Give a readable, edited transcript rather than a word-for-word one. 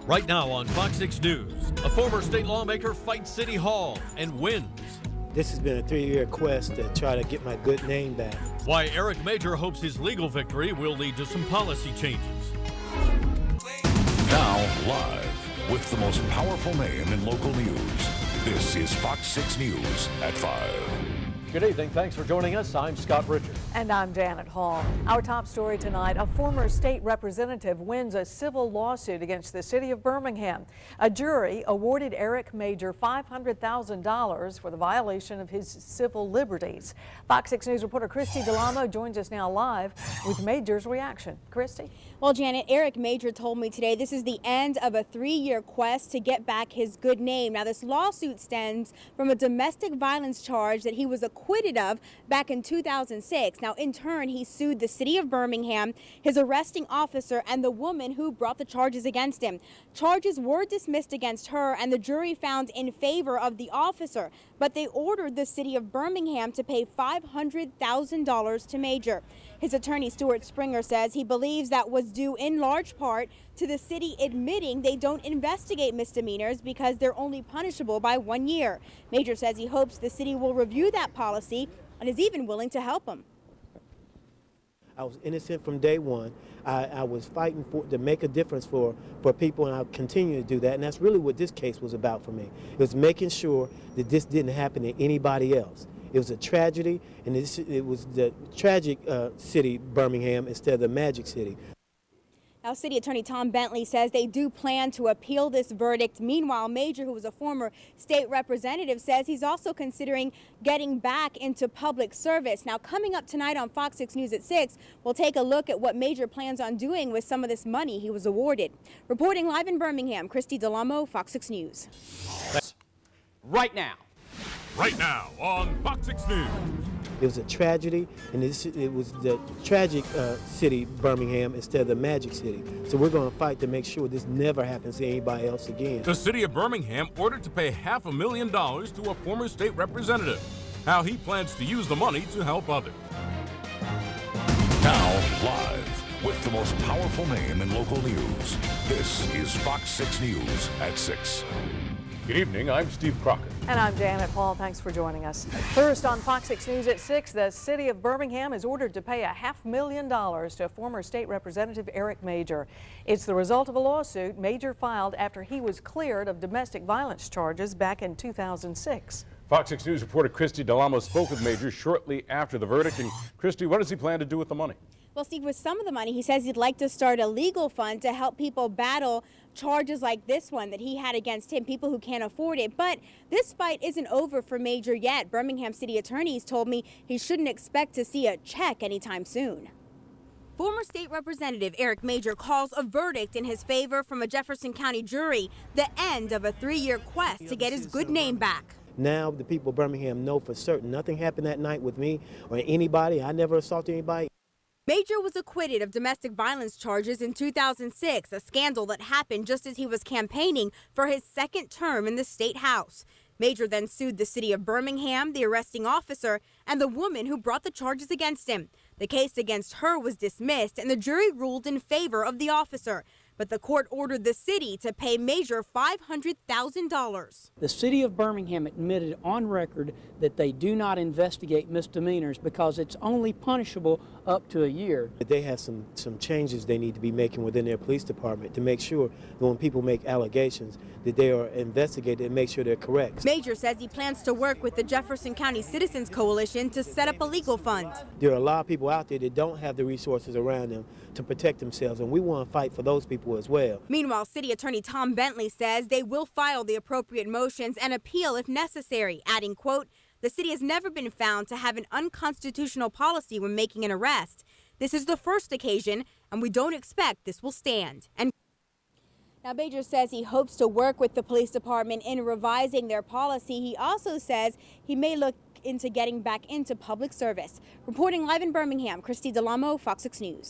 Right now on Fox 6 News, a former state lawmaker fights City Hall and wins. This has been a 3-year quest to try to get my good name back. Why Eric Major hopes his legal victory will lead to some policy changes. Now live with the most powerful name in local news. This is Fox 6 News at 5. Good evening. Thanks for joining us. I'm Scott Richard. And I'm Janet Hall. Our top story tonight, a former state representative wins a civil lawsuit against the city of Birmingham. A jury awarded Eric Major $500,000 for the violation of his civil liberties. Fox 6 News reporter Christy Delamo joins us now live with Major's reaction. Christy? Well, Janet, Eric Major told me today this is the end of a 3-year quest to get back his good name. Now, this lawsuit stems from a domestic violence charge that he was acquitted of back in 2006. Now, in turn, he sued the city of Birmingham, his arresting officer, and the woman who brought the charges against him. Charges were dismissed against her, and the jury found in favor of the officer, but they ordered the city of Birmingham to pay $500,000 to Major. His attorney, Stuart Springer, says he believes that was due in large part to the city admitting they don't investigate misdemeanors because they're only punishable by 1 year. Major says he hopes the city will review that policy and is even willing to help him. I was innocent from day one. I was fighting to make a difference for people, and I'll continue to do that. And that's really what this case was about for me. It was making sure that this didn't happen to anybody else. It was a tragedy, and it was the tragic city, Birmingham, instead of the magic city. Now, City Attorney Tom Bentley says they do plan to appeal this verdict. Meanwhile, Major, who was a former state representative, says he's also considering getting back into public service. Now, coming up tonight on Fox 6 News at 6, we'll take a look at what Major plans on doing with some of this money he was awarded. Reporting live in Birmingham, Christy Delamo, Fox 6 News. Right now. Right now on Fox 6 News. It was a tragedy, and it was the tragic city, Birmingham, instead of the magic city. So we're going to fight to make sure this never happens to anybody else again. The city of Birmingham ordered to pay $500,000 to a former state representative. How he plans to use the money to help others. Now live with the most powerful name in local news. This is Fox 6 News at 6. Good evening. I'm Steve Crocker. And I'm Janet Hall. Thanks for joining us. First on Fox 6 News at 6, the city of Birmingham is ordered to pay $500,000 to former state representative Eric Major. It's the result of a lawsuit Major filed after he was cleared of domestic violence charges back in 2006. Fox 6 News reporter Christy Delamo spoke with Major shortly after the verdict. And Christy, what does he plan to do with the money? Well, Steve, with some of the money, he says he'd like to start a legal fund to help people battle charges like this one that he had against him, people who can't afford it. But this fight isn't over for Major yet. Birmingham city attorneys told me he shouldn't expect to see a check anytime soon. Former state representative Eric Major calls a verdict in his favor from a Jefferson County jury the end of a 3-year quest to get his good name back. Now the people of Birmingham know for certain nothing happened that night with me or anybody. I never assaulted anybody. Major was acquitted of domestic violence charges in 2006, a scandal that happened just as he was campaigning for his second term in the state house. Major then sued the city of Birmingham, the arresting officer, and the woman who brought the charges against him. The case against her was dismissed, and the jury ruled in favor of the officer. But the court ordered the city to pay Major $500,000. The city of Birmingham admitted on record that they do not investigate misdemeanors because it's only punishable up to a year. They have some changes they need to be making within their police department to make sure that when people make allegations that they are investigated and make sure they're correct. Major says he plans to work with the Jefferson County Citizens Coalition to set up a legal fund. There are a lot of people out there that don't have the resources around them to protect themselves, and we want to fight for those people as well. Meanwhile, City Attorney Tom Bentley says they will file the appropriate motions and appeal if necessary, adding, quote, "The city has never been found to have an unconstitutional policy when making an arrest. This is the first occasion, and we don't expect this will stand." And now, Major says he hopes to work with the police department in revising their policy. He also says he may look into getting back into public service. Reporting live in Birmingham, Christy Delamo, Fox 6 News.